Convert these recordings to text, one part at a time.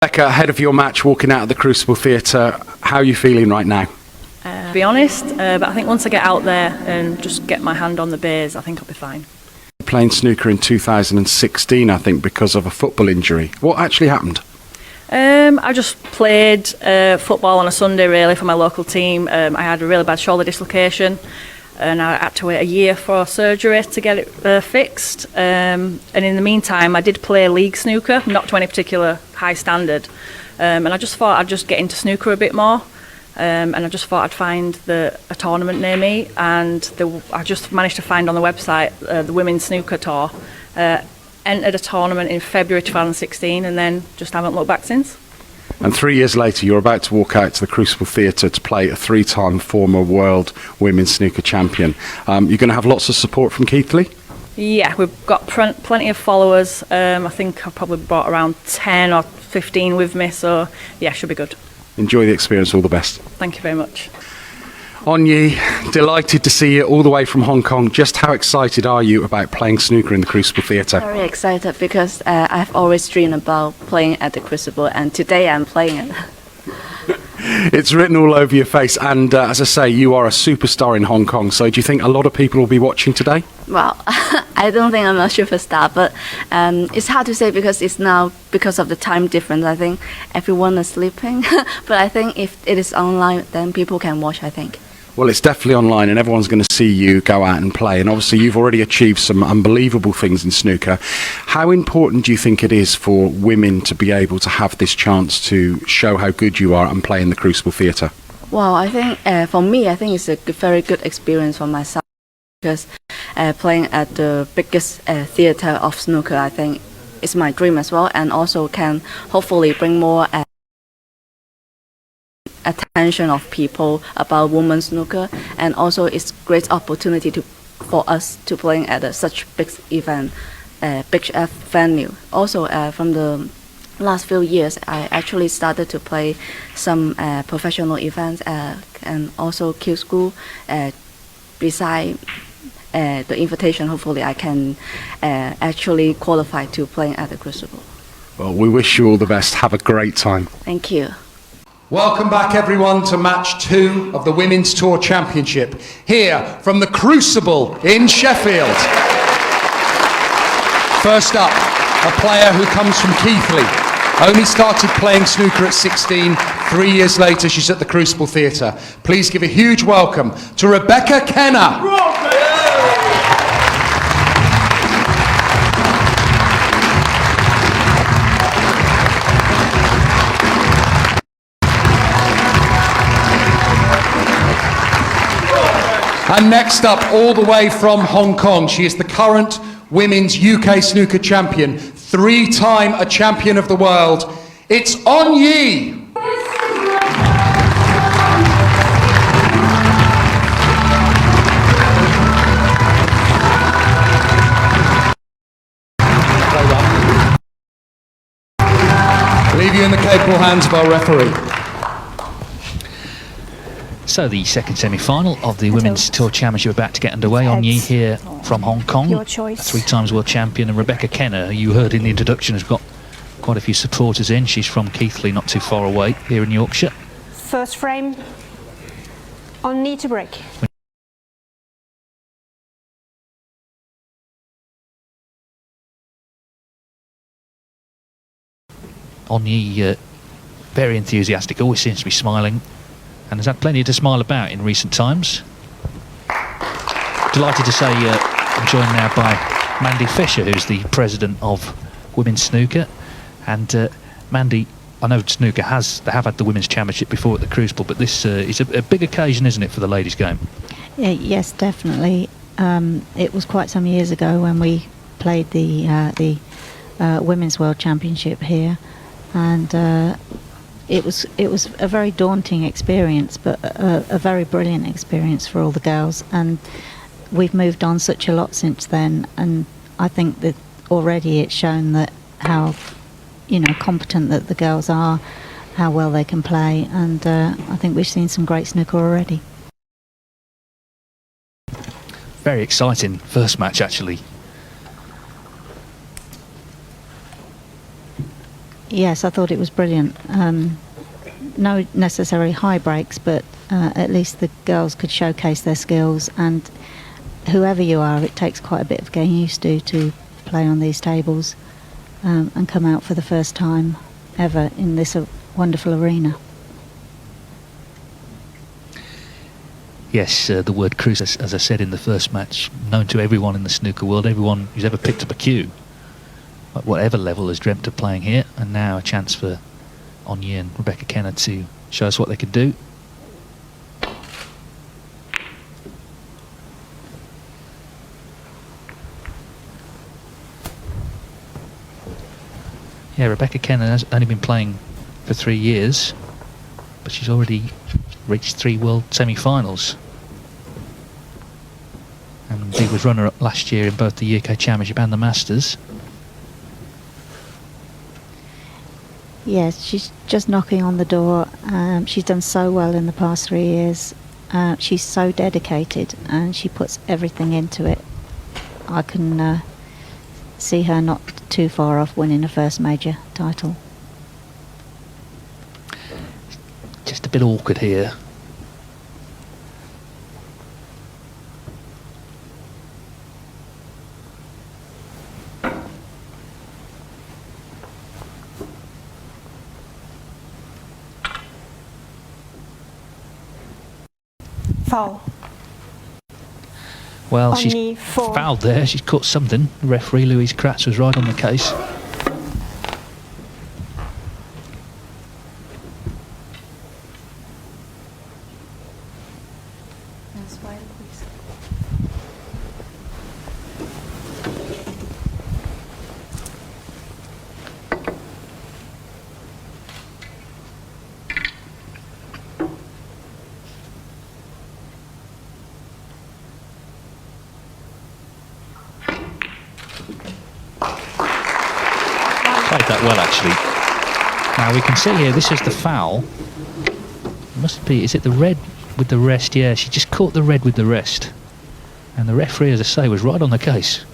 Becca, ahead of your match, walking out of the Crucible Theatre, how are you feeling right now? To be honest, but I think once I get out there and just get my hand on the beers, I think I'll be fine. Playing snooker in 2016, I think, because of a football injury. What actually happened? I just played football on a Sunday, really, for my local team. I had a really bad shoulder dislocation, and I had to wait a year for surgery to get it fixed. And in the meantime, I did play league snooker, not to any particular high standard. And I just thought I'd just get into snooker a bit more. And I just thought I'd find a tournament near me, and I just managed to find on the website the Women's Snooker Tour. Entered a tournament in February 2016, and then just haven't looked back since. And 3 years later, you're about to walk out to the Crucible Theatre to play a three-time former world women's snooker champion. You're going to have lots of support from Keighley? Yeah, we've got plenty of followers. I think I've probably brought around 10 or 15 with me, so yeah, should be good. Enjoy the experience, all the best. Thank you very much. Onyi, delighted to see you all the way from Hong Kong. Just how excited are you about playing snooker in the Crucible Theatre? Very excited because I've always dreamed about playing at the Crucible, and today I'm playing it. It's written all over your face, and as I say, you are a superstar in Hong Kong, so do you think a lot of people will be watching today? Well, I don't think I'm a superstar, but it's hard to say because it's now because of the time difference. I think everyone is sleeping, but I think if it is online, then people can watch, I think. Well, it's definitely online, and everyone's going to see you go out and play. And obviously, you've already achieved some unbelievable things in snooker. How important do you think it is for women to be able to have this chance to show how good you are and play in the Crucible Theatre? Well, I think for me, I think it's a very good experience for myself because playing at the biggest theatre of snooker, I think, is my dream as well, and also can hopefully bring more attention of people about women's snooker, and also it's great opportunity for us to playing at such big event, big venue. Also, from the last few years, I actually started to play some professional events and also Q School. Beside the invitation, hopefully I can actually qualify to playing at the Crucible. Well, we wish you all the best. Have a great time. Thank you. Welcome back, everyone, to match 2 of the Women's Tour Championship, here from the Crucible in Sheffield. First up, a player who comes from Keighley. Only started playing snooker at 16. 3 years later, she's at the Crucible Theatre. Please give a huge welcome to Rebecca Kenna. And next up, all the way from Hong Kong, she is the current women's UK snooker champion, 3-time a champion of the world. It's Onyi. Leave you in the capable hands of our referee. So the second semi-final of the Women's Tour Championship about to get underway. Onyi here from Hong Kong, Your choice. 3 times world champion, and Rebecca Kenna, who you heard in the introduction, has got quite a few supporters in. She's from Keighley, not too far away, here in Yorkshire. First frame on knee to break. Onyi, very enthusiastic, always seems to be smiling, and has had plenty to smile about in recent times. Delighted to say I'm joined now by Mandy Fisher, who's the president of Women's Snooker. And Mandy, I know snooker they have had the Women's Championship before at the Crucible, but this is a big occasion, isn't it, for the ladies' game? Yes, definitely. It was quite some years ago when we played the Women's World Championship here, and it was a very daunting experience, but a very brilliant experience for all the girls. And we've moved on such a lot since then, and I think that already it's shown that how competent that the girls are, how well they can play, and I think we've seen some great snooker already. Very exciting first match, actually. Yes, I thought it was brilliant. No necessary high breaks, but at least the girls could showcase their skills, and whoever you are, it takes quite a bit of getting used to play on these tables and come out for the first time ever in this wonderful arena. Yes, the word cruise, as I said in the first match, known to everyone in the snooker world, everyone who's ever picked up a cue, at whatever level, has dreamt of playing here, and now a chance for Anya and Rebecca Kenna to show us what they can do. Yeah, Rebecca Kenna has only been playing for 3 years, but she's already reached 3 world semi-finals. And indeed was runner-up last year in both the UK Championship and the Masters. Yes, she's just knocking on the door. She's done so well in the past 3 years. She's so dedicated and she puts everything into it. I can see her not too far off winning a first major title. Just a bit awkward here. Foul. Well, On she's knee 4. fouled there. She's caught something. The referee, Louise Kratz, was right on the case. Played that well, actually. Now we can see here, this is the foul. Must be, is it the red with the rest? Yeah, she just caught the red with the rest. And the referee, as I say, was right on the case.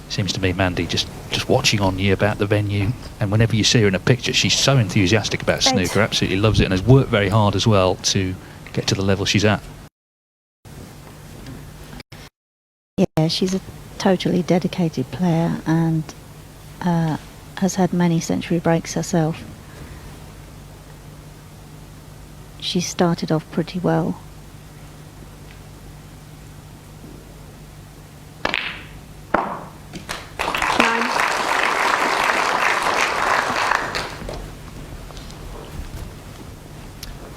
Seems to me, Mandy, just watching on you about the venue, and whenever you see her in a picture, she's so enthusiastic about snooker, absolutely loves it, and has worked very hard as well to get to the level she's at. Yeah, she's a totally dedicated player and has had many century breaks herself. She started off pretty well.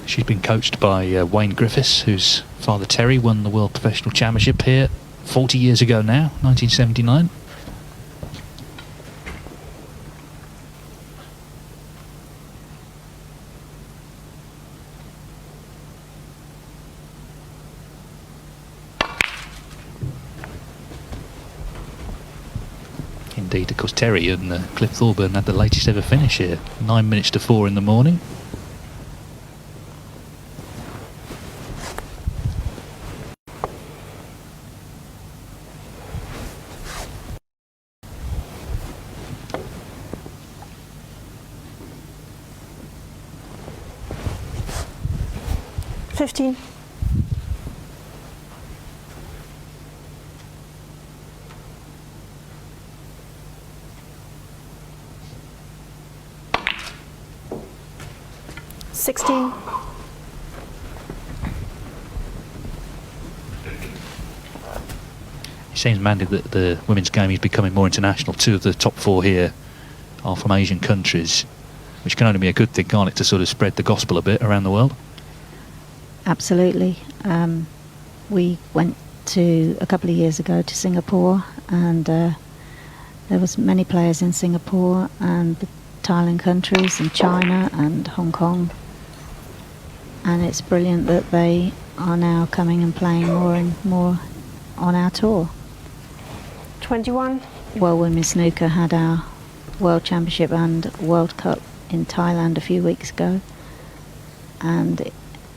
She's been coached by Wayne Griffiths, whose father Terry won the World Professional Championship here 40 years ago now, 1979. Indeed, of course, Terry and Cliff Thorburn had the latest ever finish here, 9 minutes to 4 in the morning. $15. $16. It seems, Mandy, that the women's game is becoming more international. 2 of the top 4 here are from Asian countries, which can only be a good thing, can't it, to sort of spread the gospel a bit around the world? Absolutely. We went a couple of years ago to Singapore, and there was many players in Singapore and the Thailand countries and China and Hong Kong, and it's brilliant that they are now coming and playing more and more on our tour. 21. Well, Women's Snooker had our World Championship and World Cup in Thailand a few weeks ago, and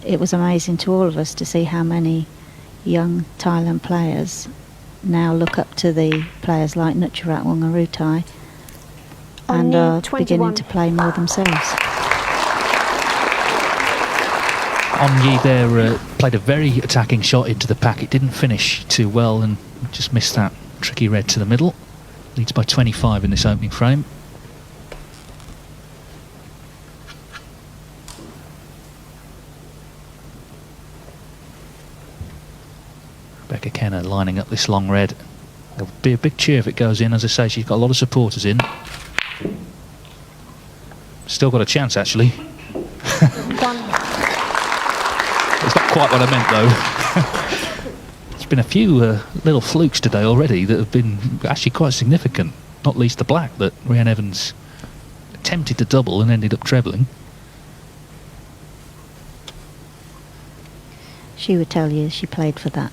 it was amazing to all of us to see how many young Thailand players now look up to the players like Nucharat Wongarutai and are beginning to play more themselves. On Yi there played a very attacking shot into the pack. It didn't finish too well and just missed that tricky red to the middle. Leads by 25 in this opening frame. Rebecca Kenna lining up this long red. There'll be a big cheer if it goes in. As I say, she's got a lot of supporters in. Still got a chance, actually. It's not quite what I meant, though. There's been a few little flukes today already that have been actually quite significant. Not least the black that Rhiannon Evans attempted to double and ended up trebling. She would tell you she played for that.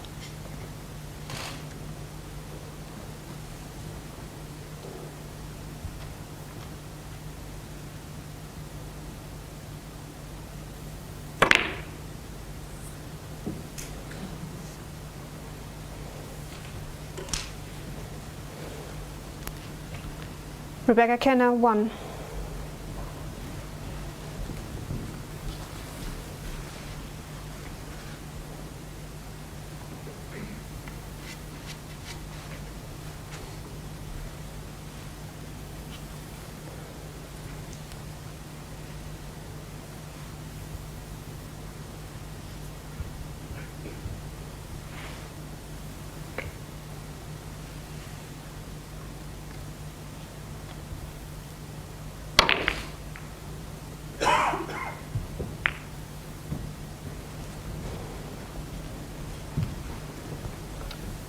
Rebecca Kenna, 1.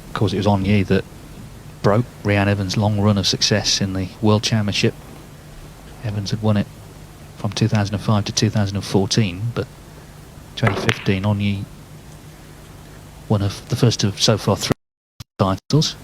Of course, it was On Yi that broke Rhiannon Evans' long run of success in the World Championship. Evans had won it from 2005 to 2014, but 2015 On Yi won the first of so far 3 titles.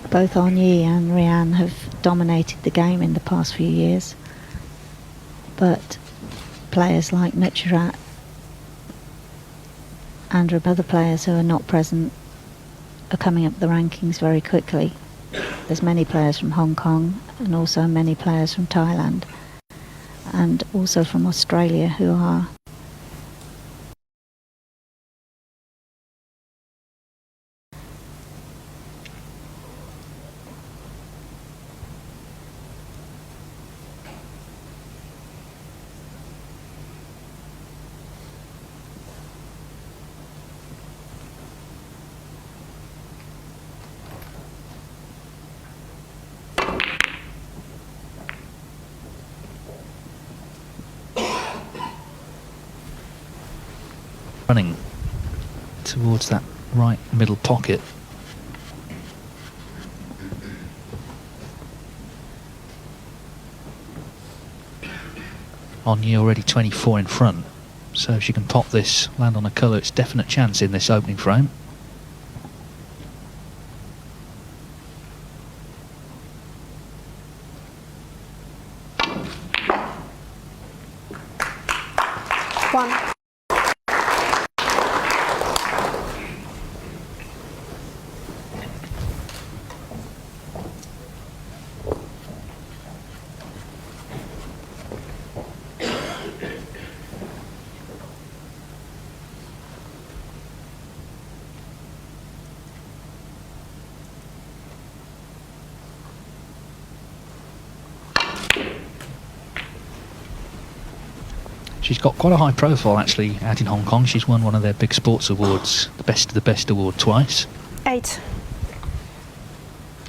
Both On Yi and Rhiannon have dominated the game in the past few years, but players like Nucharat and other players who are not present are coming up the rankings very quickly. There's many players from Hong Kong and also many players from Thailand and also from Australia who are running towards that right middle pocket. On Yi already 24 in front, so if she can pop this, land on a colour, it's definite chance in this opening frame. She's got quite a high profile actually out in Hong Kong. She's won one of their big sports awards, the Best of the Best award, twice. 8.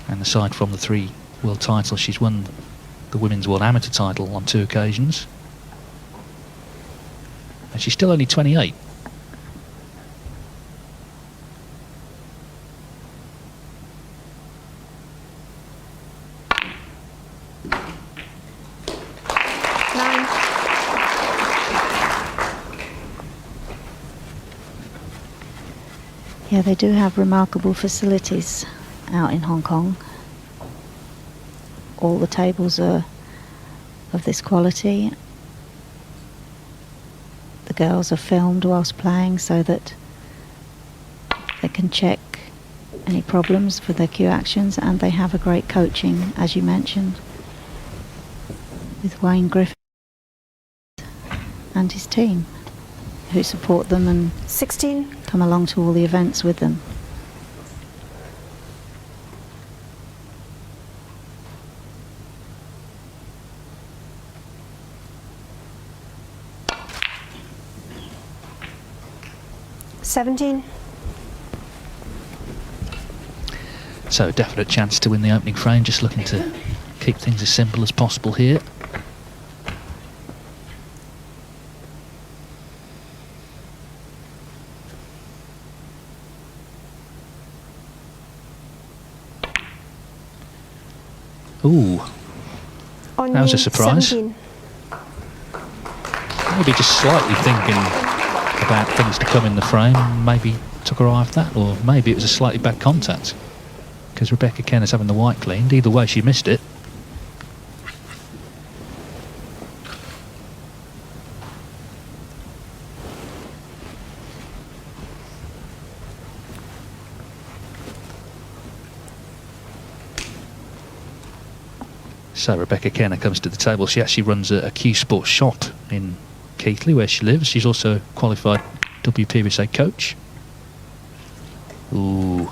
And And aside from the 3 world titles, she's won the women's world amateur title on 2 occasions. And she's still only 28. Yeah, they do have remarkable facilities out in Hong Kong. All the tables are of this quality. The girls are filmed whilst playing so that they can check any problems for their cue actions, and they have a great coaching, as you mentioned, with Wayne Griffith and his team, who support them and 16. come along to all the events with them. $17. So definite chance to win the opening frame, just looking to keep things as simple as possible here. Ooh, On that was a knee, surprise. 17. Maybe just slightly thinking about things to come in the frame, and maybe took her eye off that, or maybe it was a slightly bad contact, because Rebecca Kenna's having the white cleaned. Either way, she missed it. So Rebecca Kenna comes to the table. She actually runs a Q Sports shop in Keighley, where she lives. She's also a qualified WPBSA coach. Ooh.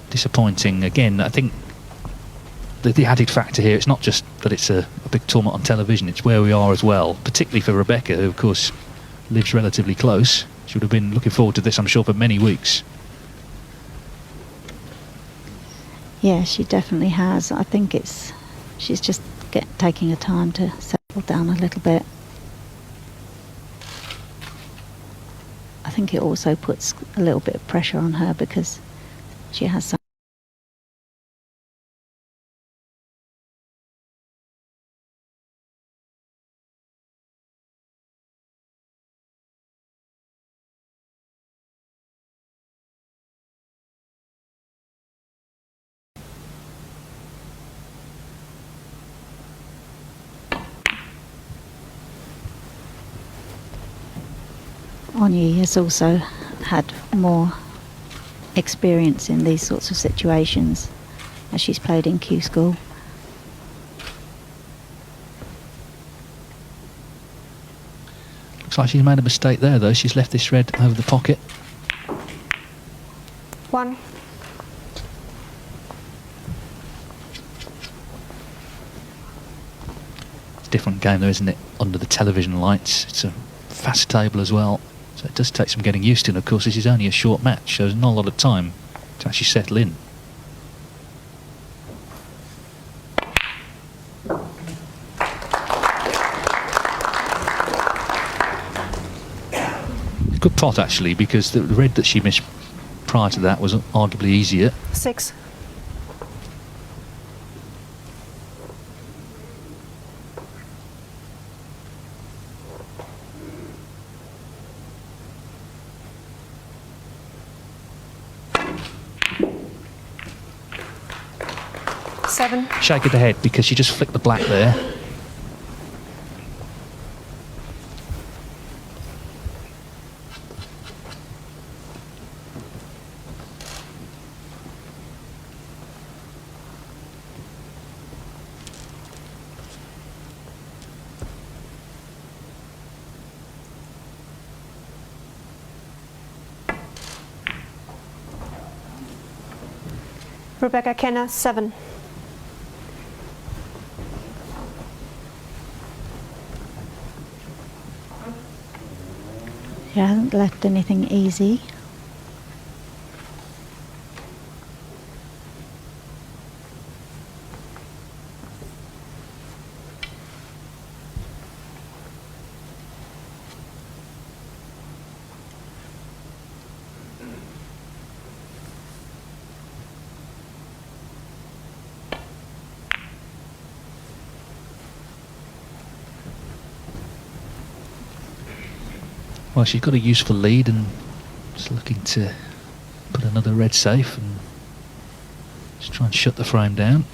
Disappointing. Again, I think the added factor here, it's not just that it's a big tournament on television, it's where we are as well, particularly for Rebecca, who of course lives relatively close. She would have been looking forward to this, I'm sure, for many weeks. Yeah, she definitely has. I think she's just taking her time to settle down a little bit. I think it also puts a little bit of pressure on her because she has some. Onyi has also had more experience in these sorts of situations as she's played in Q School. Looks like she's made a mistake there, though. She's left this red over the pocket. 1. It's a different game, though, isn't it? Under the television lights. It's a fast table as well, so it does take some getting used to, and of course this is only a short match, so there's not a lot of time to actually settle in. Good pot actually, because the red that she missed prior to that was arguably easier. 6. Shake of the head because she just flicked the black there. Rebecca Kenna, 7. She hasn't left anything easy. Well, she's got a useful lead and just looking to put another red safe and just try and shut the frame down.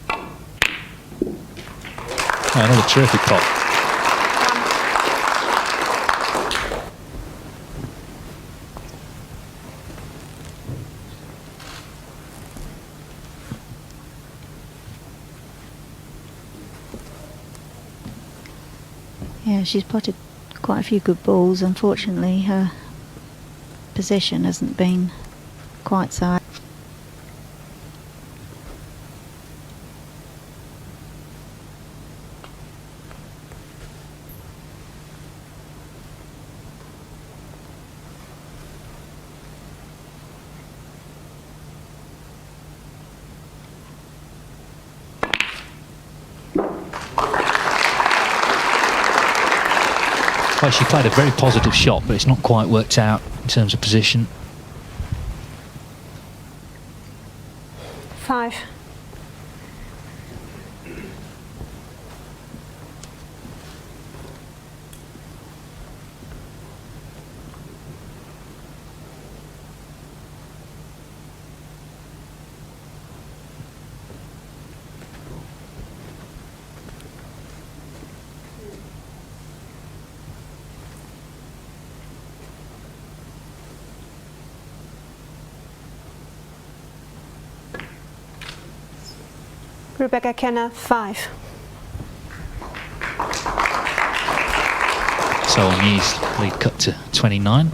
Oh, another terrific pot. Yeah, she's potted quite a few good balls. Unfortunately, her position hasn't been quite so. Well, she played a very positive shot, but it's not quite worked out in terms of position. 5. Rebecca Kenna, 5. So on Yi's lead cut to 29.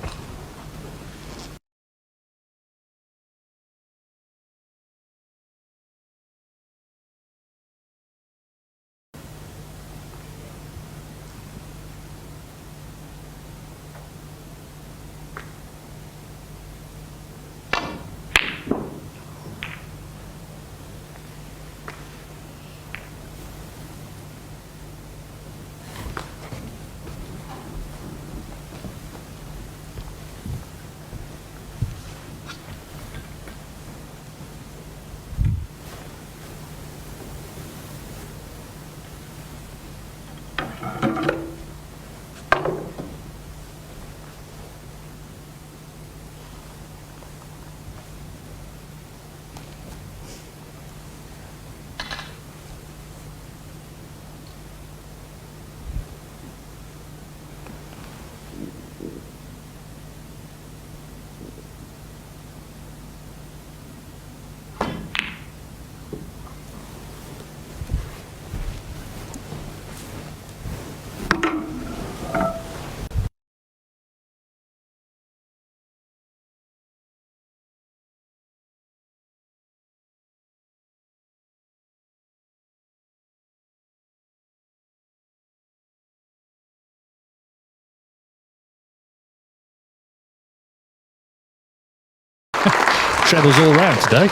Trebles all round today.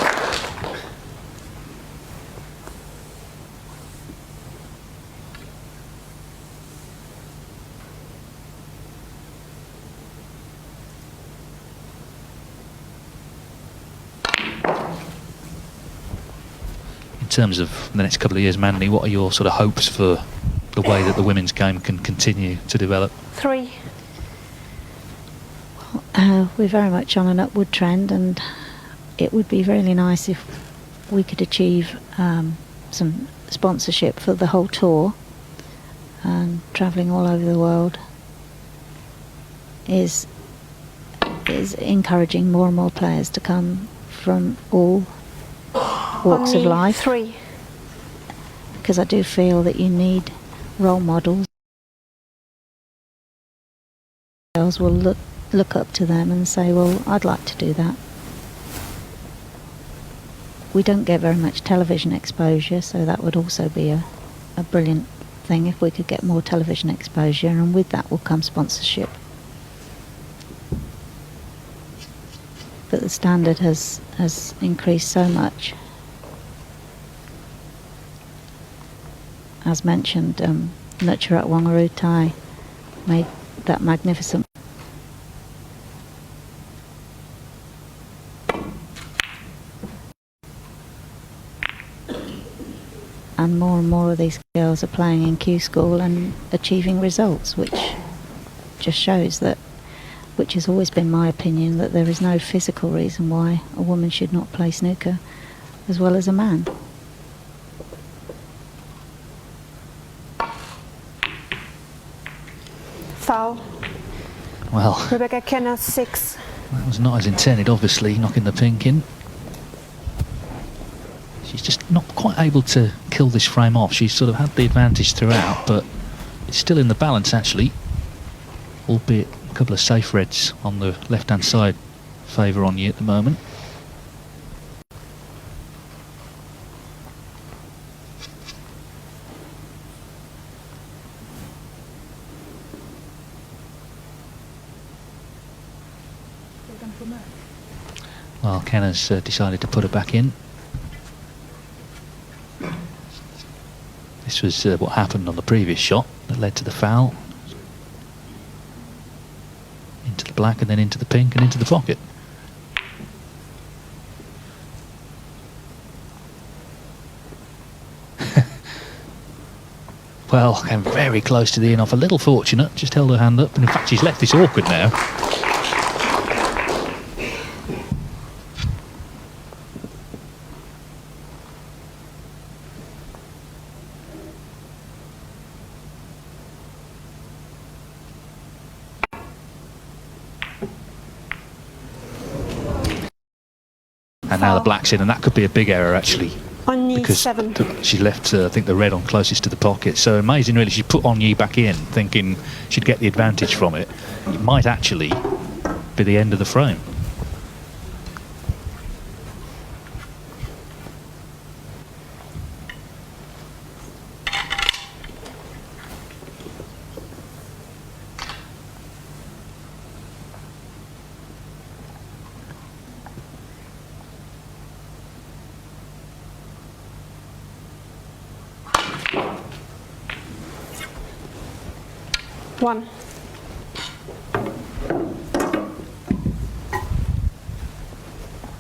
In terms of the next couple of years, Mandy, what are your sort of hopes for the way that the women's game can continue to develop? 3. We're very much on an upward trend, and it would be really nice if we could achieve some sponsorship for the whole tour. And travelling all over the world is encouraging more and more players to come from all walks of life. 3. Because I do feel that you need role models. Girls will look up to them and say, well, I'd like to do that. We don't get very much television exposure, so that would also be a brilliant thing if we could get more television exposure, and with that will come sponsorship. But the standard has increased so much. As mentioned, Nutcharat Wangarutai made that magnificent. And more of these girls are playing in Q School and achieving results, which just shows that, which has always been my opinion, that there is no physical reason why a woman should not play snooker as well as a man. Foul. Well, Rebecca Kenna, 6. that was not as intended, obviously, knocking the pink in. She's just not quite able to kill this frame off. She's sort of had the advantage throughout, but it's still in the balance, actually. Albeit a couple of safe reds on the left-hand side favour on you at the moment. Well, Kenna's decided to put her back in. This was what happened on the previous shot that led to the foul. Into the black and then into the pink and into the pocket. Well, came very close to the in-off, a little fortunate, just held her hand up, and in fact she's left this awkward now. And now the black's in, and that could be a big error actually. On knee Because 7. she left, I think, the red on closest to the pocket. So amazing, really. She put on Yi back in, thinking she'd get the advantage from it. It might actually be the end of the frame. One.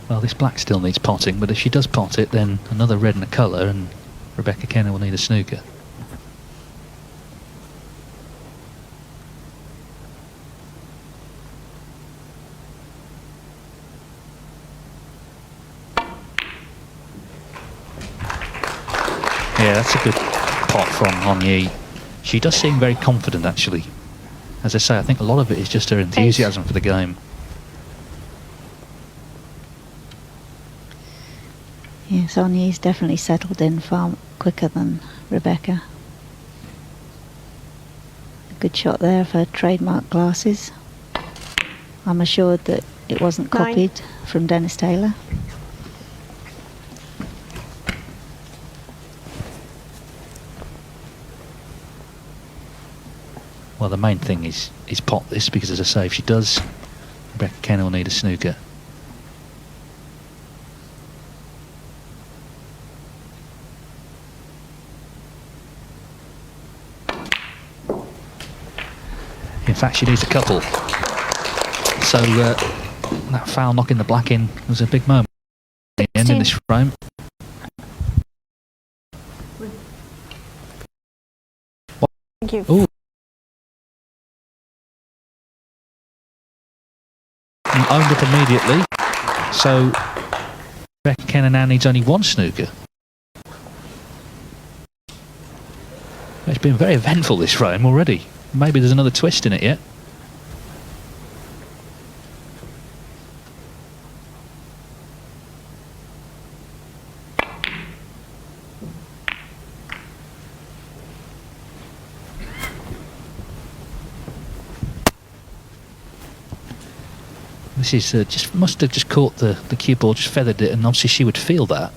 Well, this black still needs potting, but if she does pot it, then another red and a colour, and Rebecca Kenna will need a snooker. Yeah, that's a good pot from Onyi. She does seem very confident, actually. As I say, I think a lot of it is just her enthusiasm for the game. Yes, Onyi's definitely settled in far quicker than Rebecca. A good shot there for trademark glasses. I'm assured that it wasn't 9. copied from Dennis Taylor. Well, the main thing is pot this, because as I say, if she does, Rebecca Kenna will need a snooker. In fact, she needs a couple. So that foul knocking the black in was a big moment at the end in this frame. Thank you. Ooh. And owned up immediately. So Rebecca Kenna now needs only one snooker. It's been very eventful, this frame already. Maybe there's another twist in it yet. This is just must have just caught the cue ball, just feathered it, and obviously she would feel that.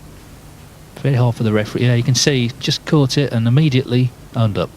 Very hard for the referee. Yeah, you can see just caught it and immediately owned up.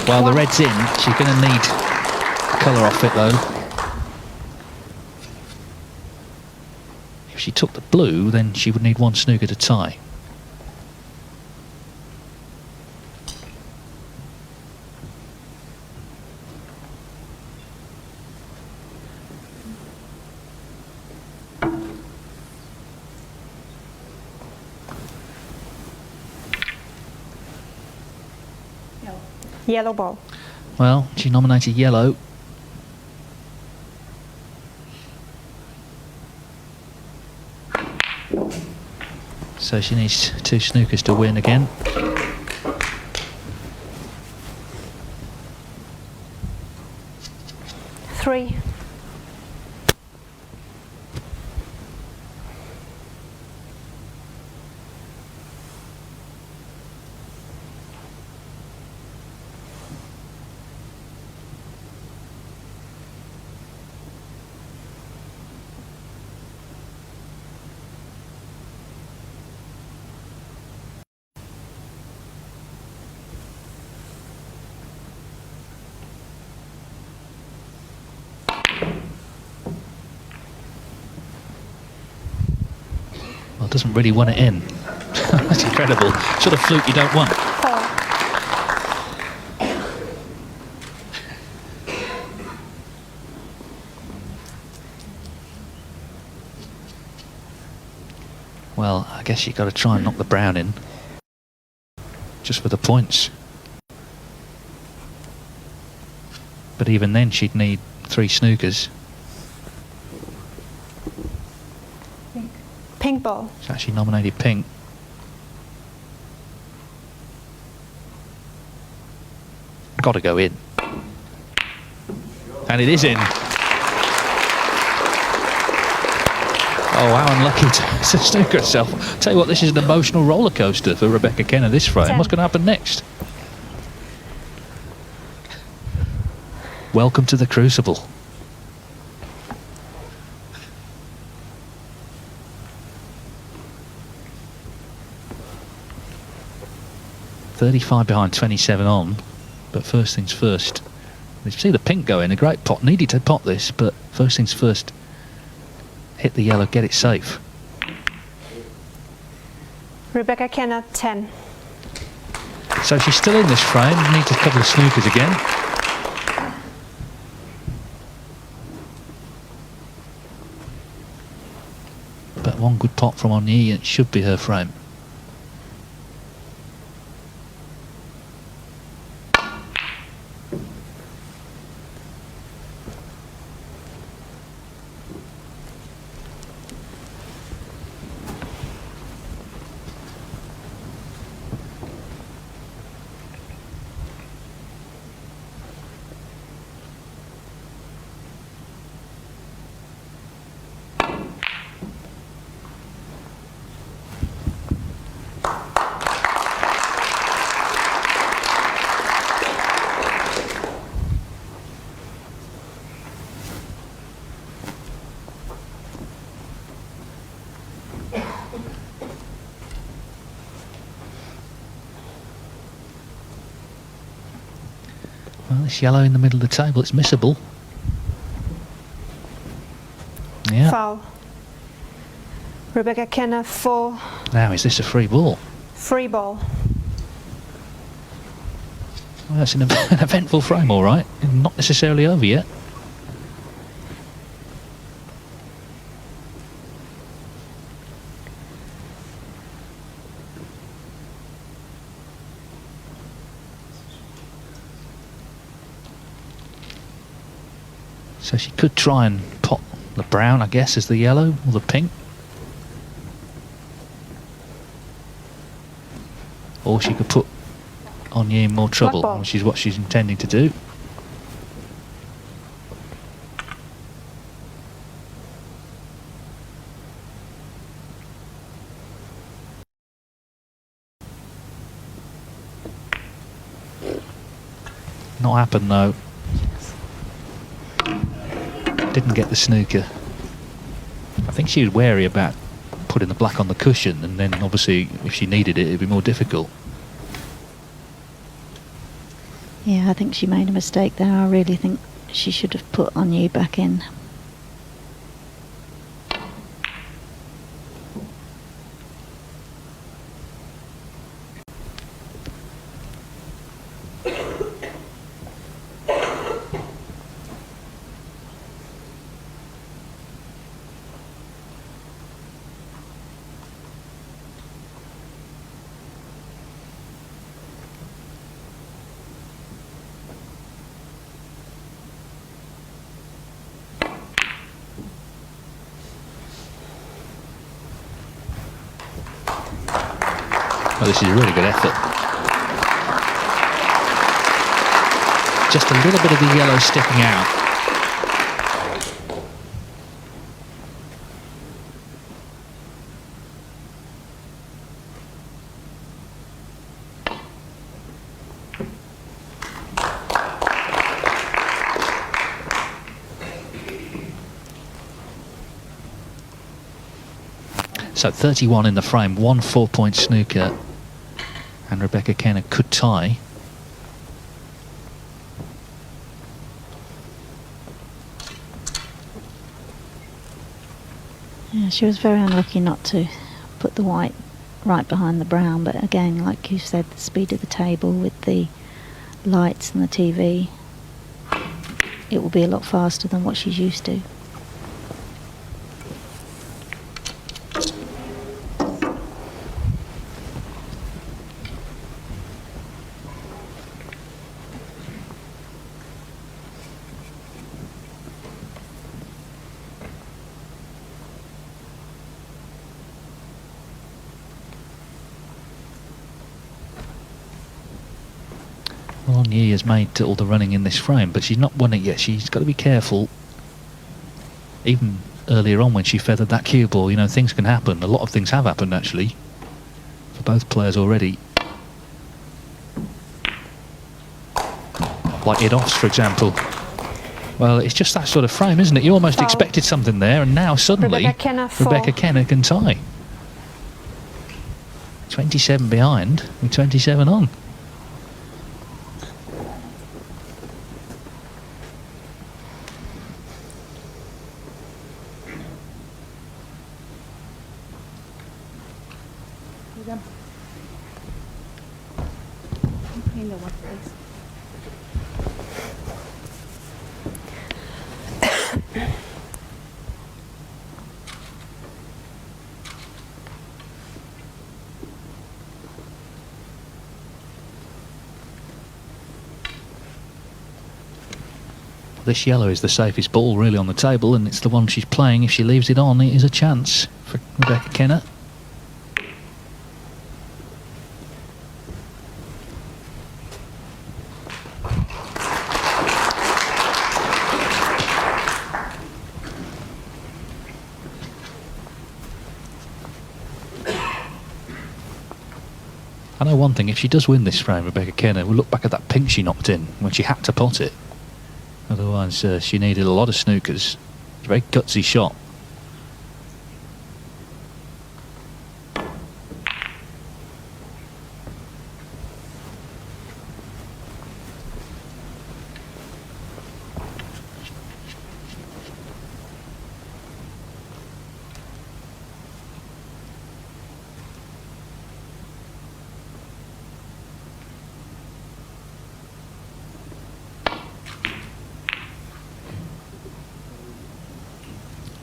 Well, the red's in. She's going to need colour off it, though. If she took the blue, then she would need one snooker to tie. Yellow ball. Well, she nominated yellow. So she needs 2 snookers to win again. Three. Well, doesn't really want it in. That's incredible. Sort of fluke you don't want. Four. Well, I guess you've got to try and knock the brown in. Just for the points. But even then she'd need 3 snookers. Pink ball. She's actually nominated pink. Got to go in. And it is in. Oh, how unlucky to snooker herself. Tell you what, this is an emotional roller coaster for Rebecca Kenna this frame. 10. What's going to happen next? Welcome to the Crucible. .35 behind, 27 on, but first things first. You see the pink go in, a great pot. Needed to pot this, but first things first. Hit the yellow, get it safe. Rebecca Kenna, 10. So she's still in this frame, needs a couple of snookers again. But one good pot from on the E, and it should be her frame. Well, this yellow in the middle of the table, it's missable. Yeah. Foul. Rebecca Kenna, 4. Now, is this a free ball? Free ball. Well, that's an eventful frame, all right. Not necessarily over yet. So she could try and pot the brown, I guess, as the yellow or the pink. Or she could put Anya in more trouble, ball. which is what she's intending to do. Not happened though. Didn't get the snooker. I think she was wary about putting the black on the cushion, and then obviously if she needed it, it'd be more difficult. Yeah, I think she made a mistake there. I really think she should have put Onyee back in. Well, this is a really good effort. Just a little bit of the yellow sticking out. So 31 in the frame, 1 4-point snooker, and Rebecca Kenna could tie. Yeah, she was very unlucky not to put the white right behind the brown, but again, like you said, the speed of the table with the lights and the TV, it will be a lot faster than what she's used to. Well, Onyee has made all the running in this frame, but she's not won it yet. She's got to be careful. Even earlier on when she feathered that cue ball, you know, things can happen. A lot of things have happened, actually, for both players already. Like Idos, for example. Well, it's just that sort of frame, isn't it? You almost expected something there, and now suddenly Rebecca Kenna can tie. 27 behind with 27 on. This yellow is the safest ball really on the table, and it's the one she's playing. If she leaves it on, it is a chance for Rebecca Kenna. I know one thing, if she does win this frame, Rebecca Kenna will look back at that pink she knocked in when she had to pot it. Otherwise, she needed a lot of snookers. It's a very gutsy shot.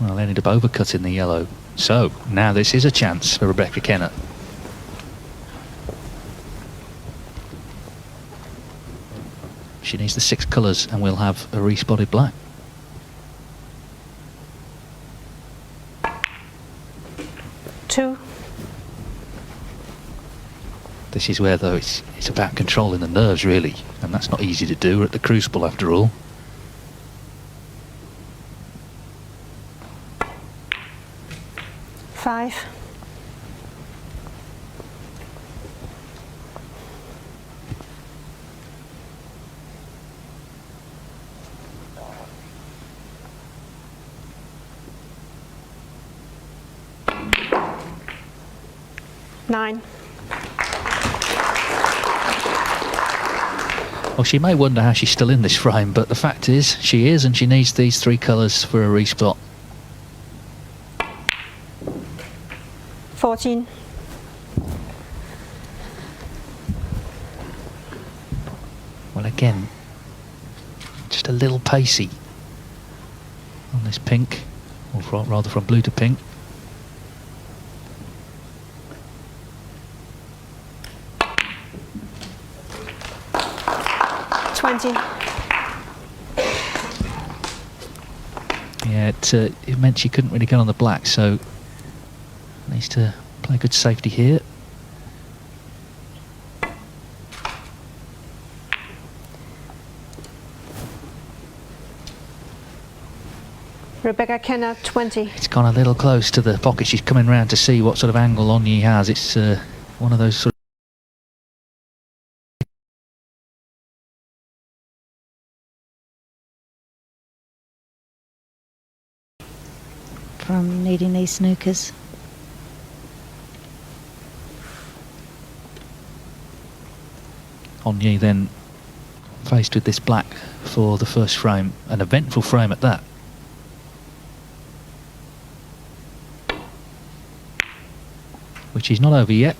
Well, they ended up overcutting the yellow. So, now this is a chance for Rebecca Kenna. She needs the 6 colours and we'll have a respotted black. Two. This is where, though, it's about controlling the nerves, really. And that's not easy to do. We're at the Crucible, after all. Five. Nine. Well, she may wonder how she's still in this frame, but the fact is, she is, and she needs these 3 colours for a respot. 14. Well, again, just a little pacey on this pink, or rather from blue to pink. Yeah, it meant she couldn't really get on the black, so needs to play good safety here. Rebecca Kenna, 20. It's gone a little close to the pocket. She's coming round to see what sort of angle Onyi has. It's one of those sort of from needing these snookers. Onyi then faced with this black for the first frame, an eventful frame at that. Which is not over yet.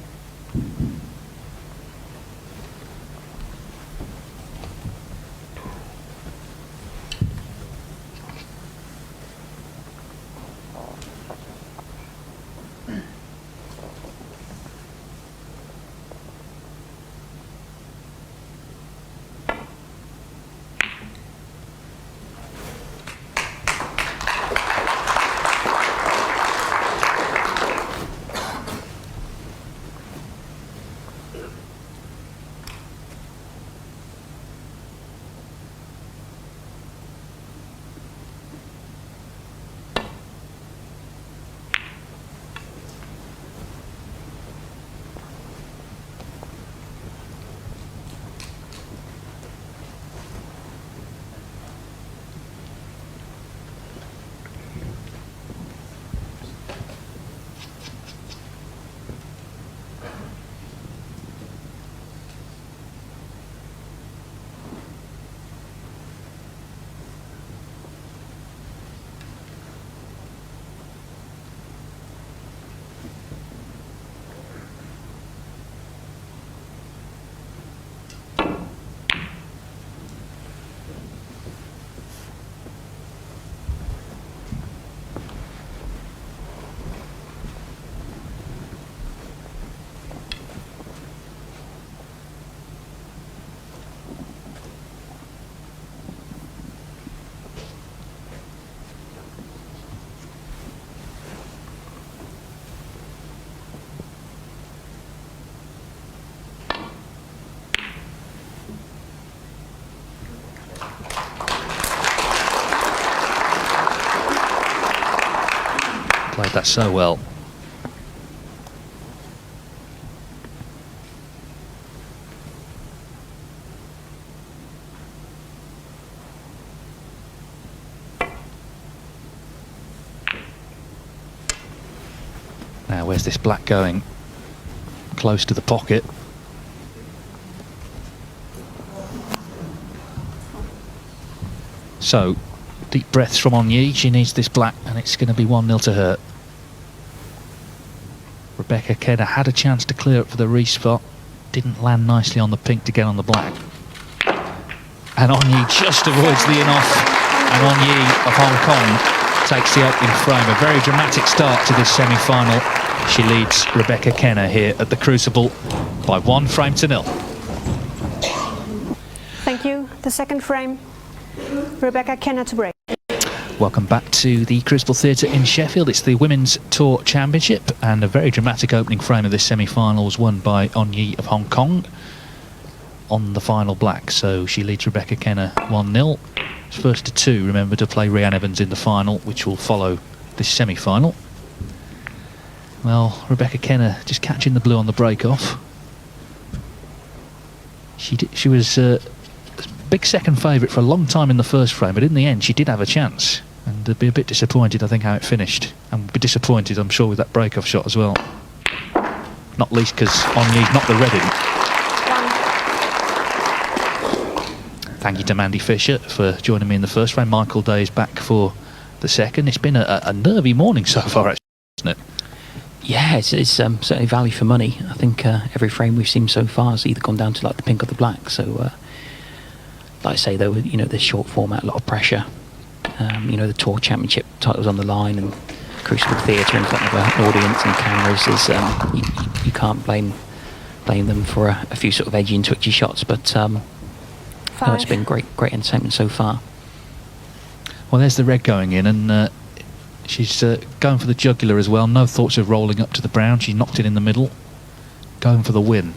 Played that so well. Now, where's this black going? Close to the pocket. So, deep breaths from Onyi. She needs this black, and it's going to be 1-0 to her. Rebecca Kenna had a chance to clear it for the respot. Didn't land nicely on the pink to get on the black. And Onyi just avoids the in-off. And Onyi of Hong Kong takes the opening frame. A very dramatic start to this semi-final. She leads Rebecca Kenna here at the Crucible by 1 frame to 0. Thank you. The second frame, Rebecca Kenna to break. Welcome back to the Crucible Theatre in Sheffield. It's the Women's Tour Championship, and a very dramatic opening frame of this semi-final was won by Onyi of Hong Kong on the final black. So she leads Rebecca Kenna 1-0. First to 2, remember, to play Rhiannon Evans in the final, which will follow this semi-final. Well, Rebecca Kenna just catching the blue on the break-off. She was a big second favourite for a long time in the first frame, but in the end she did have a chance. And be a bit disappointed, I think, how it finished. And be disappointed, I'm sure, with that break-off shot as well. Not least because Onyi's not the ready. Thank you to Mandy Fisher for joining me in the first frame. Michael Day is back for the second. It's been a nervy morning so far, actually, hasn't it? Yeah, it's certainly value for money. I think every frame we've seen so far has either gone down to like the pink or the black. So, like I say, though, you know, this short format, a lot of pressure. You know, the Tour Championship titles on the line and Crucible Theatre in front of an audience and cameras is you can't blame them for a few sort of edgy and twitchy shots. But no, it's been great entertainment so far. Well, there's the red going in, and she's going for the jugular as well. No thoughts of rolling up to the brown. She knocked it in the middle, going for the win.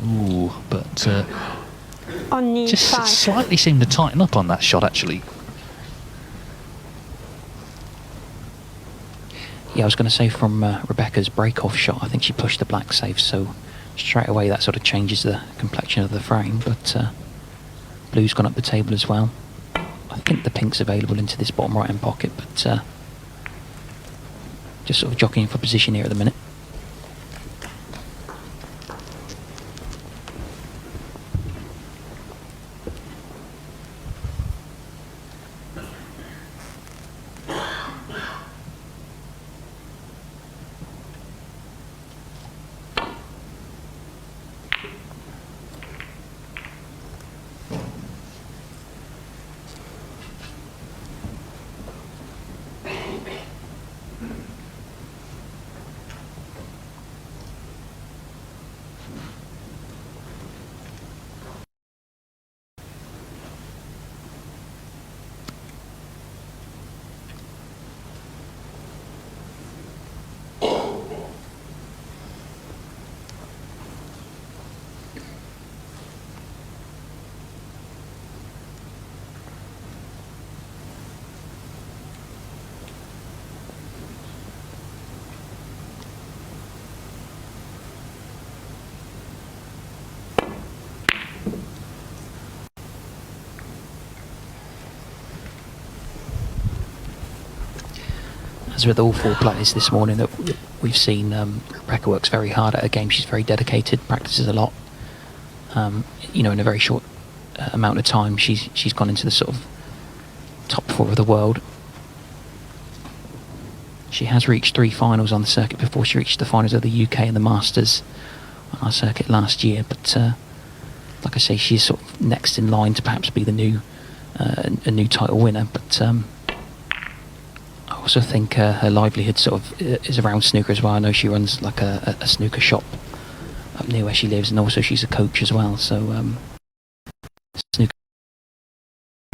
Ooh, but On knee just 5. slightly seemed to tighten up on that shot, actually. Yeah, I was going to say from Rebecca's break-off shot, I think she pushed the black safe, so straight away that sort of changes the complexion of the frame. But blue's gone up the table as well. I think the pink's available into this bottom right-hand pocket, but just sort of jockeying for position here at the minute. As with all four players this morning that we've seen, Rebecca works very hard at her game. She's very dedicated, practices a lot. You know, in a very short amount of time, she's gone into the sort of top 4 of the world. She has reached 3 finals on the circuit before she reached the finals of the UK and the Masters on our circuit last year. But like I say, she's sort of next in line to perhaps be the new a new title winner. But I also think her livelihood sort of is around snooker as well. I know she runs like a snooker shop up near where she lives, and also she's a coach as well. So snooker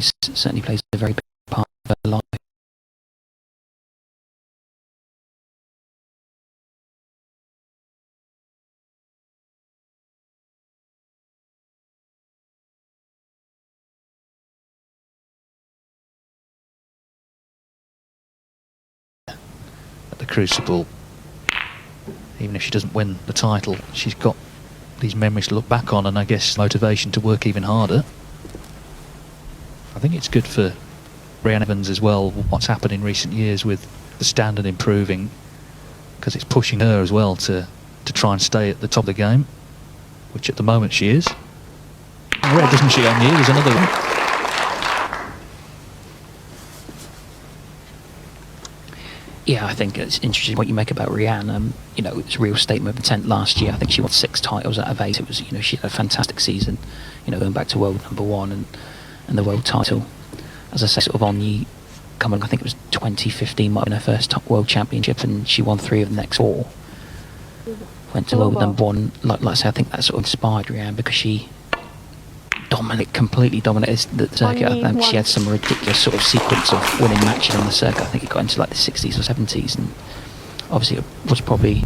certainly plays a very big part of her life. At the Crucible, even if she doesn't win the title, she's got these memories to look back on, and I guess motivation to work even harder. I think it's good for Rhiannon Evans as well, what's happened in recent years with the standard improving, because it's pushing her as well to try and stay at the top of the game, which at the moment she is. Red, doesn't she, on you? There's another one. Yeah, I think it's interesting what you make about Rhiannon. You know, it's a real statement of intent last year. I think she won 6 titles out of 8. It was, you know, she had a fantastic season, you know, going back to world #1 and the world title. As I say, sort of on you coming, I think it was 2015 might have been her first top world championship, and she won 3 of the next 4. Went to world #1. Like I say, I think that sort of inspired Rhiannon because she completely dominated the circuit. I think she had some ridiculous sort of sequence of winning matches on the circuit. I think it got into like the 60s or 70s, and obviously it was probably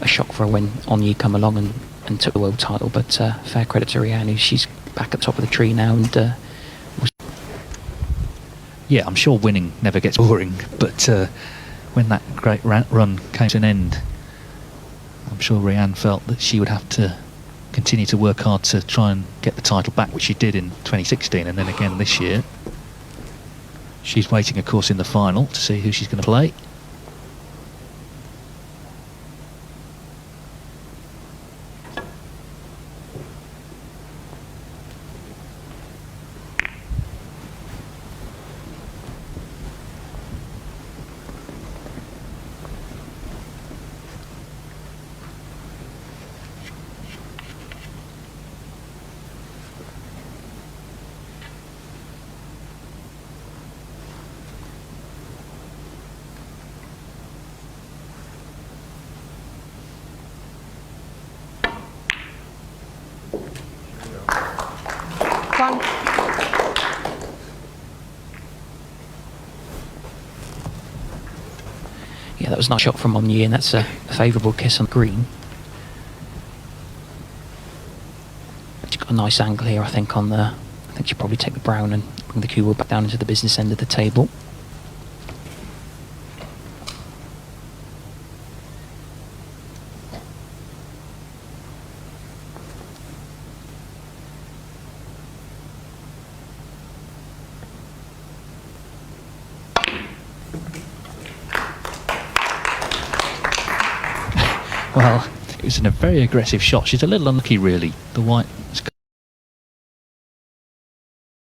a shock for her when Onyi come along and took the world title. But fair credit to Rhiannon, she's back at the top of the tree now, and Yeah, I'm sure winning never gets boring, but when that great run came to an end, I'm sure Rhiannon felt that she would have to continue to work hard to try and get the title back, which she did in 2016 and then again this year. She's waiting, of course, in the final to see who she's going to play. Yeah, that was a nice shot from Onyi, and that's a favourable kiss on green. She's got a nice angle here, I think, on the... I think she'll probably take the brown and bring the cue ball back down into the business end of the table. Well, it was a very aggressive shot. She's a little unlucky, really. The white has got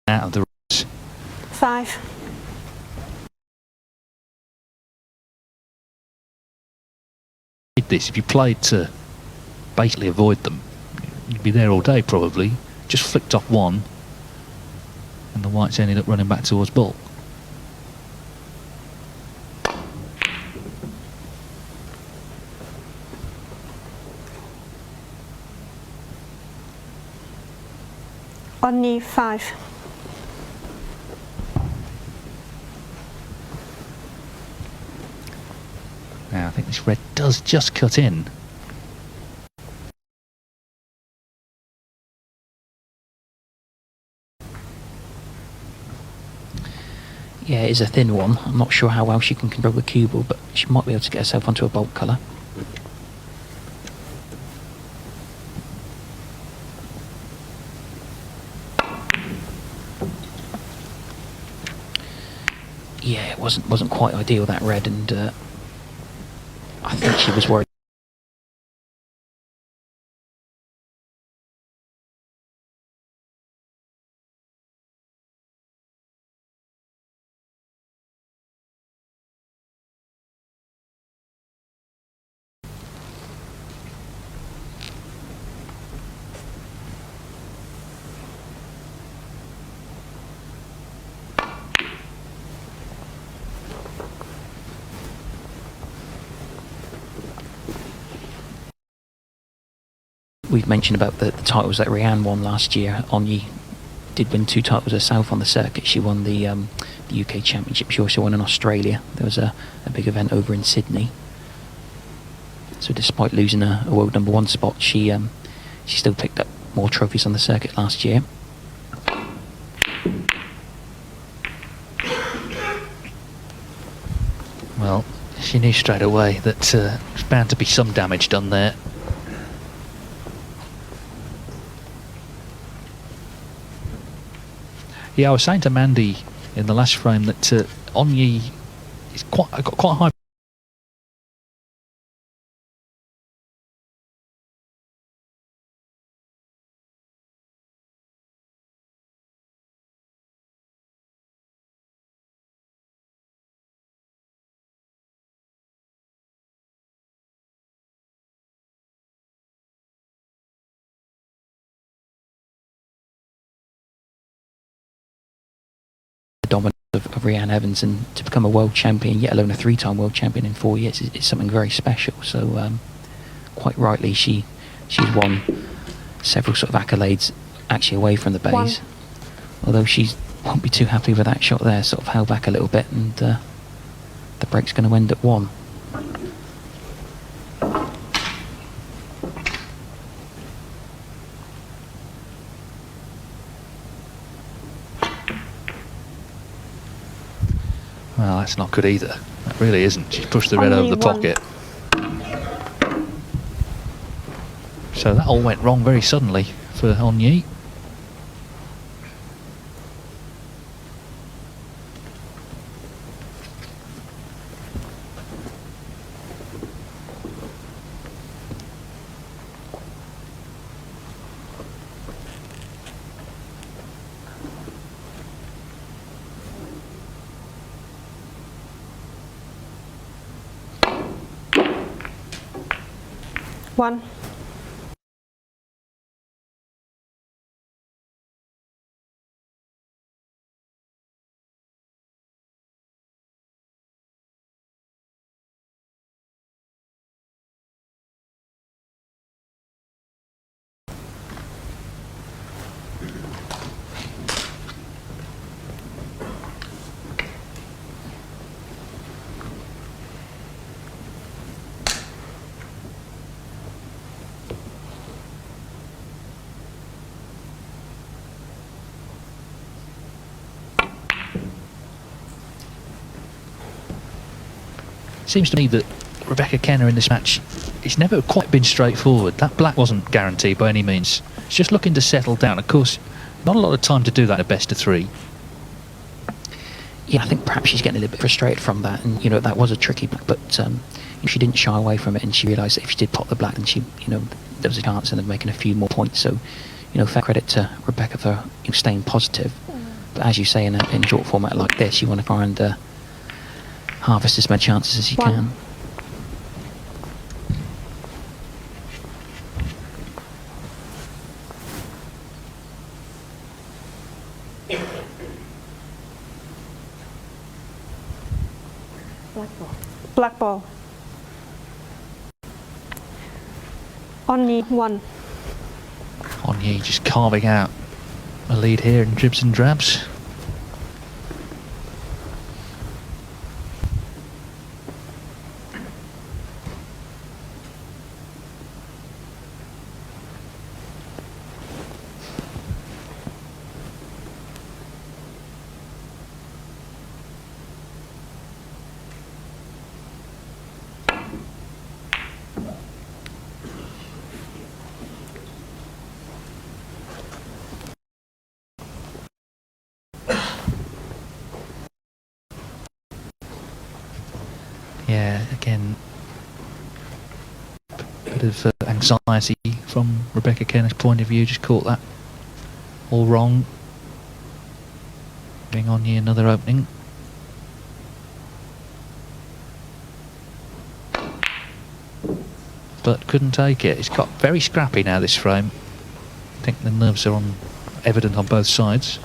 out of the race. 5. This, if you played to basically avoid them, you'd be there all day probably. Just flicked off one, and the whites ended up running back towards ball. Only 5. Now I think this red does just cut in. Yeah, it is a thin one. I'm not sure how well she can control the cue ball, but she might be able to get herself onto a bolt colour. Yeah, it wasn't quite ideal, that red, and I think she was worried. We've mentioned about the titles that Rianne won last year. Onyi did win 2 titles herself on the circuit. She won the UK Championship. She also won in Australia. There was a big event over in Sydney. So despite losing a world #1 spot, she still picked up more trophies on the circuit last year. Well, she knew straight away that there's bound to be some damage done there. Yeah, I was saying to Mandy in the last frame that Onyi is got quite high. Dominance of Rianne Evans, and to become a world champion, yet alone a 3-time world champion in 4 years, is something very special. So quite rightly, she's won several sort of accolades actually away from the bays. Although she won't be too happy with that shot there, sort of held back a little bit, and the break's going to end at 1. Well, that's not good either. That really isn't. She's pushed the red over the pocket. So that all went wrong very suddenly for Onyi. One. Seems to me that Rebecca Kenna in this match, it's never quite been straightforward. That black wasn't guaranteed by any means. She's just looking to settle down. Of course, not a lot of time to do that in a best of 3. Yeah, I think perhaps she's getting a little bit frustrated from that, and you know that was a tricky black, but she didn't shy away from it, and she realised that if she did pop the black, then she, there was a chance of making a few more points. So, fair credit to Rebecca for staying positive. But as you say, in a short format like this, you want to try and harvest as many chances as you can. Black ball. On knee, 1. Onye just carving out a lead here in dribs and drabs. Yeah, again, bit of anxiety from Rebecca Kenna's point of view. Just caught that all wrong. Bring on you another opening. But couldn't take it. It's got very scrappy now, this frame. I think the nerves are evident on both sides.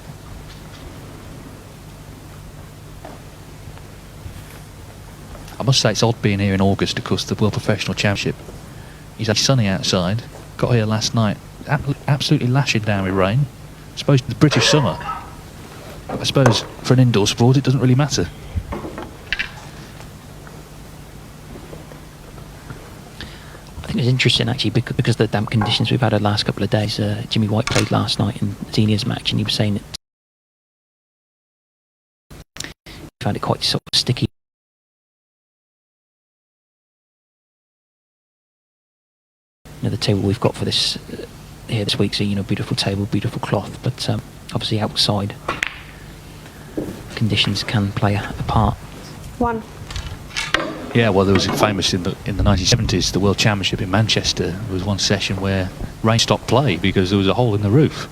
I must say it's odd being here in August, of course, the World Professional Championship. It's actually sunny outside. Got here last night, absolutely lashing down with rain. I suppose the British summer. I suppose for an indoor sport it doesn't really matter. I think it's interesting actually because of the damp conditions we've had the last couple of days. Jimmy White played last night in Xenia's match, and he was saying that he found it quite sort of sticky. The table we've got for this here this week's a beautiful table, beautiful cloth, but obviously outside conditions can play a part. 1. Yeah, well, there was famous in the 1970s, the World Championship in Manchester. There was one session where rain stopped play because there was a hole in the roof,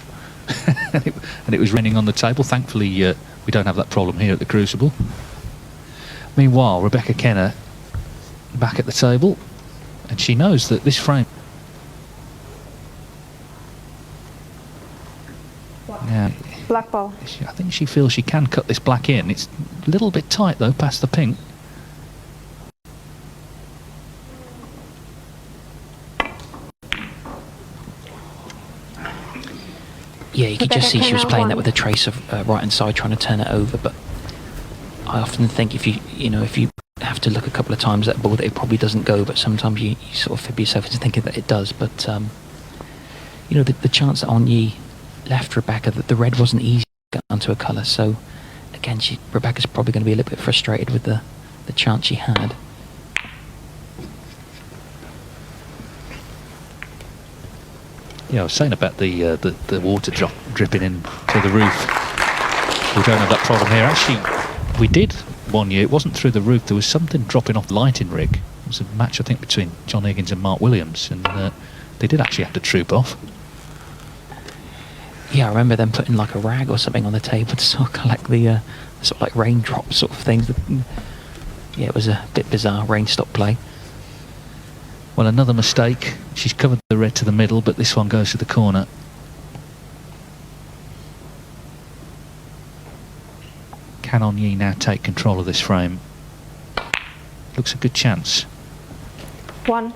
and it was raining on the table. Thankfully, we don't have that problem here at the Crucible. Meanwhile, Rebecca Kenna back at the table, and she knows that this frame. Yeah, Black ball. I think she feels she can cut this black in. It's a little bit tight though, past the pink. Yeah, you could just see she was playing that with a trace of right hand side, trying to turn it over. But I often think if you have to look a couple of times at the ball, that it probably doesn't go. But sometimes you sort of fib yourself into thinking that it does. But the chance that Onye left Rebecca, that the red wasn't easy to get onto a colour. So again, Rebecca's probably going to be a little bit frustrated with the chance she had. Yeah, I was saying about the water dripping in to the roof. We don't have that problem here. Actually, we did one year. It wasn't through the roof. There was something dropping off the lighting rig. It was a match, I think, between John Higgins and Mark Williams, and they did actually have to troop off. Yeah, I remember them putting like a rag or something on the table to sort of collect the sort of like raindrops sort of things. Yeah, it was a bit bizarre. Rain stop play. Well, another mistake. She's covered the red to the middle, but this one goes to the corner. Can Onye now take control of this frame? Looks a good chance. 1.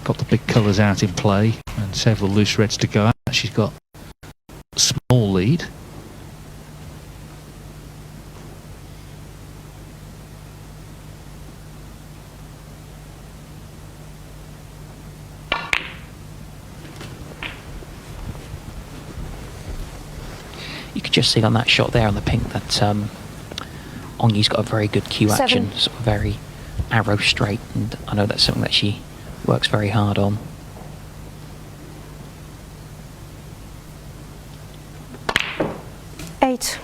Got the big colours out in play and several loose reds to go out. She's got a small lead. You could just see on that shot there on the pink that Onye's got a very good cue 7. action, sort of very arrow straight, and I know that's something that she works very hard on. Eight.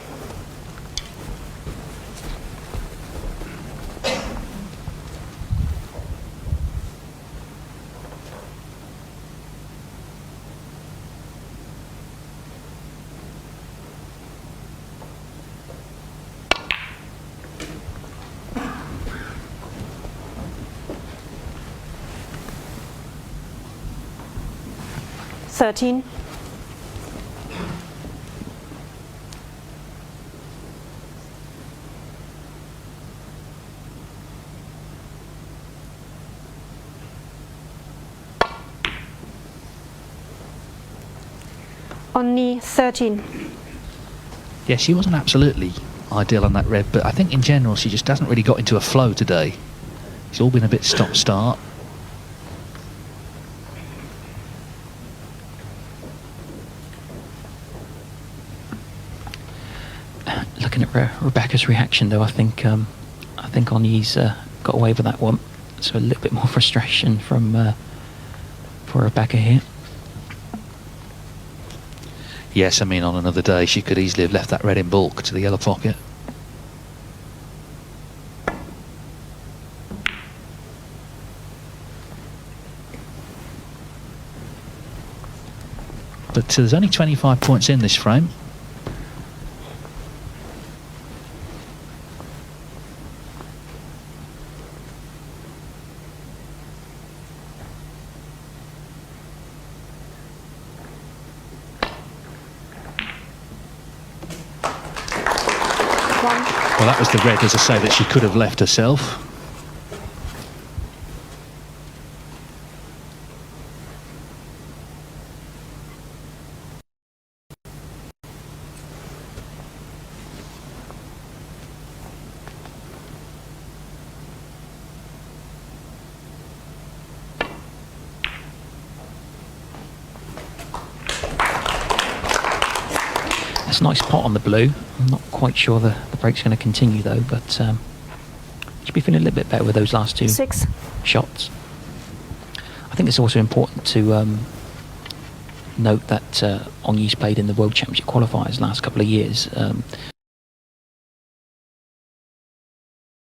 Thirteen. On knee 13. Yeah, she wasn't absolutely ideal on that red, but I think in general she just hasn't really got into a flow today. It's all been a bit stop-start. Looking at Rebecca's reaction, though, I think Onyi's got away with that one. So a little bit more frustration from for Rebecca here. Yes, I mean, on another day she could easily have left that red in bulk to the yellow pocket. But there's only 25 points in this frame. Well, that was the red, as I say, that she could have left herself. That's a nice pot on the blue. I'm not quite sure the break's going to continue though, but should be feeling a little bit better with those last two 6. shots. I think it's also important to note that Onyi's played in the World Championship qualifiers last couple of years.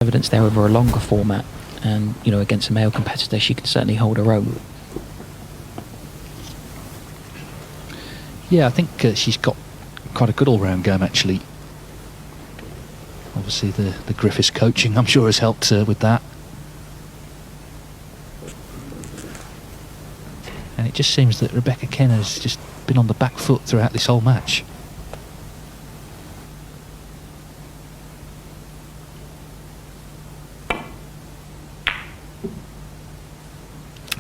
Evidence there over a longer format, and you know, against a male competitor she can certainly hold her own. Yeah, I think she's got quite a good all-round game actually. Obviously the Griffiths coaching I'm sure has helped with that. And it just seems that Rebecca Kenna's just been on the back foot throughout this whole match.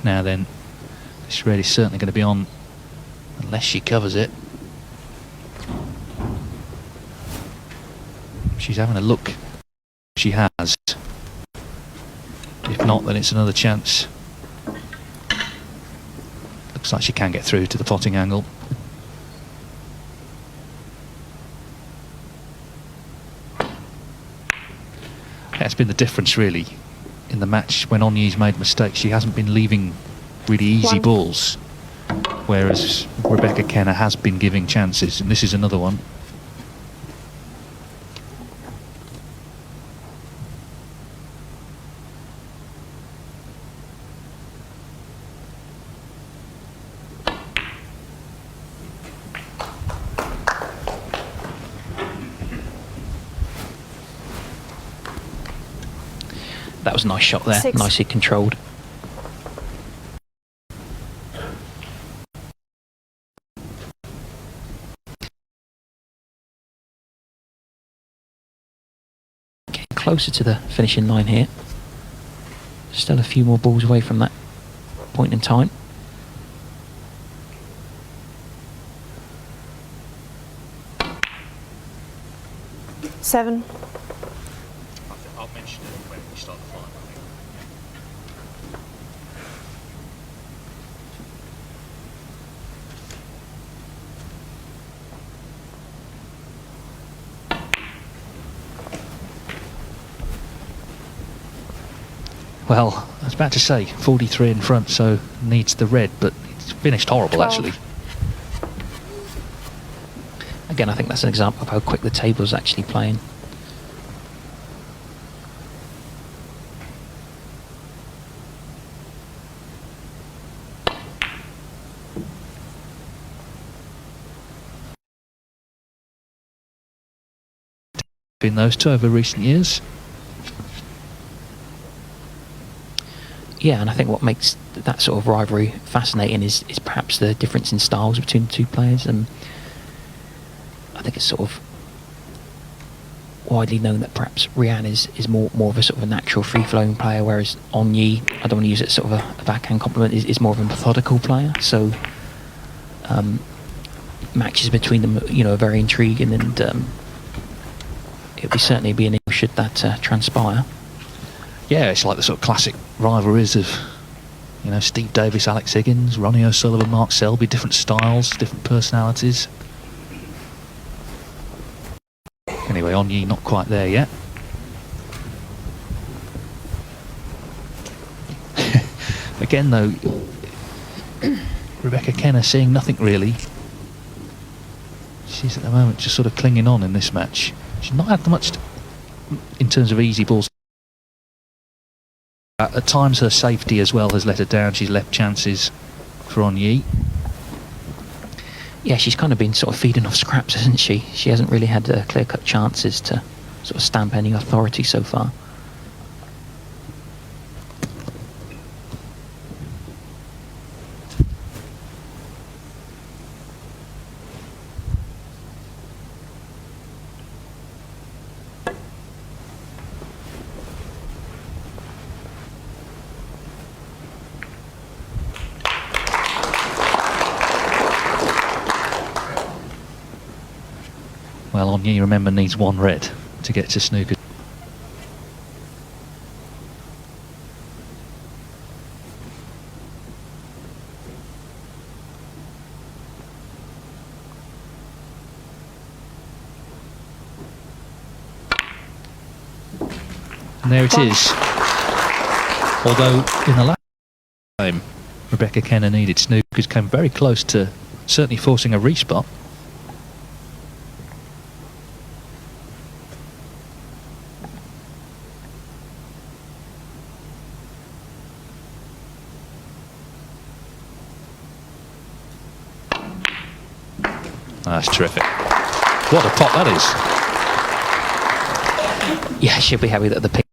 Now then, this red is certainly going to be on unless she covers it. She's having a look. She has. If not, then it's another chance. Looks like she can get through to the potting angle. That's been the difference really in the match. When Onyi's made mistakes, she hasn't been leaving really easy balls, whereas Rebecca Kenna has been giving chances, and this is another one. That was a nice shot there, 6. nicely controlled. Getting closer to the finishing line here. Still a few more balls away from that point in time. Seven. I'll mention it when we start the final. Well, I was about to say 43 in front, so needs the red, but it's finished horrible 12. actually. Again, I think that's an example of how quick the table's actually playing. Between those two over recent years. Yeah, and I think what makes that sort of rivalry fascinating is perhaps the difference in styles between the two players. And I think it's sort of widely known that perhaps Rianne is more of a sort of a natural free-flowing player, whereas Onyi, I don't want to use it as sort of a backhand compliment, is more of a methodical player. So matches between them, you know, are very intriguing, and it would certainly be an issue should that transpire. Yeah, it's like the sort of classic rivalries of, you know, Steve Davis, Alex Higgins, Ronnie O'Sullivan, Mark Selby, different styles, different personalities. Anyway, Onyi not quite there yet. Again though, Rebecca Kenna seeing nothing really. She's at the moment just sort of clinging on in this match. She's not had much in terms of easy balls. At times her safety as well has let her down. She's left chances for Onyi. Yeah, she's kind of been sort of feeding off scraps, hasn't she? She hasn't really had clear-cut chances to sort of stamp any authority so far. Well, Onyi, remember, needs one red to get to snooker. And there it is. Although in the last time Rebecca Kenna needed, snookers came very close to certainly forcing a respot. That's terrific. What a pot that is. Yeah, she'll be happy that the pink.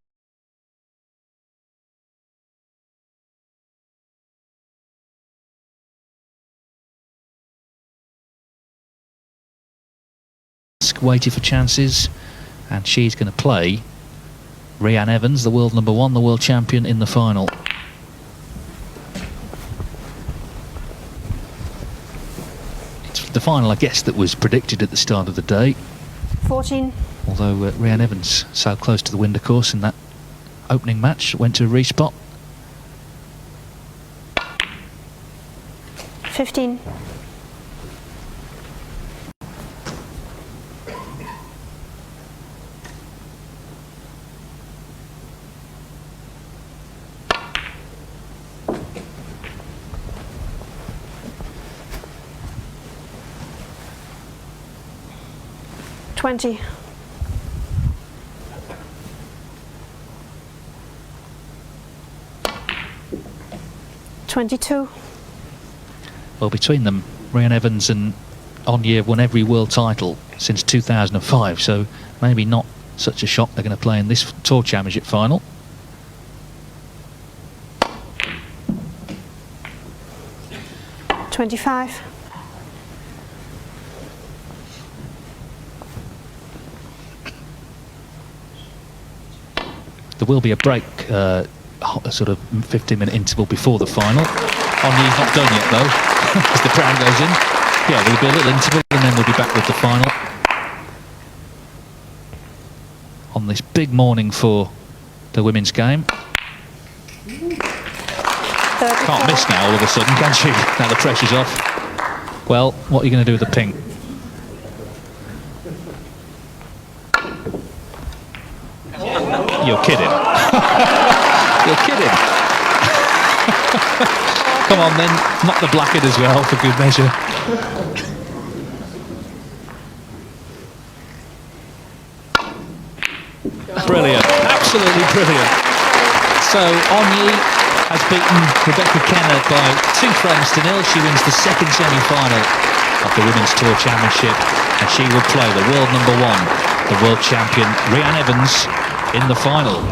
Waited for chances, and she's going to play Rianne Evans, the world number one, the world champion, in the final. It's the final, I guess, that was predicted at the start of the day. 14. Although Rianne Evans sailed close to the window course in that opening match, went to a respot. 15. $20. $22. Well, between them, Rianne Evans and Onyi have won every world title since 2005, so maybe not such a shock they're going to play in this Tour Championship final. $25. There will be a break, a sort of 15-minute interval before the final. Onyi's not done yet though, as the crown goes in. Yeah, there'll be a little interval and then we'll be back with the final. On this big morning for the women's game. 34. Can't miss now all of a sudden, can she? Now the pressure's off. Well, what are you going to do with the pink? You're kidding. You're kidding. Come on then, knock the blackhead as well for good measure. Brilliant, absolutely brilliant. So Onyi has beaten Rebecca Kenna by 2 frames to 0. She wins the second semi-final of the Women's Tour Championship, and she will play the world number 1, the world champion Rhian Evans, in the final.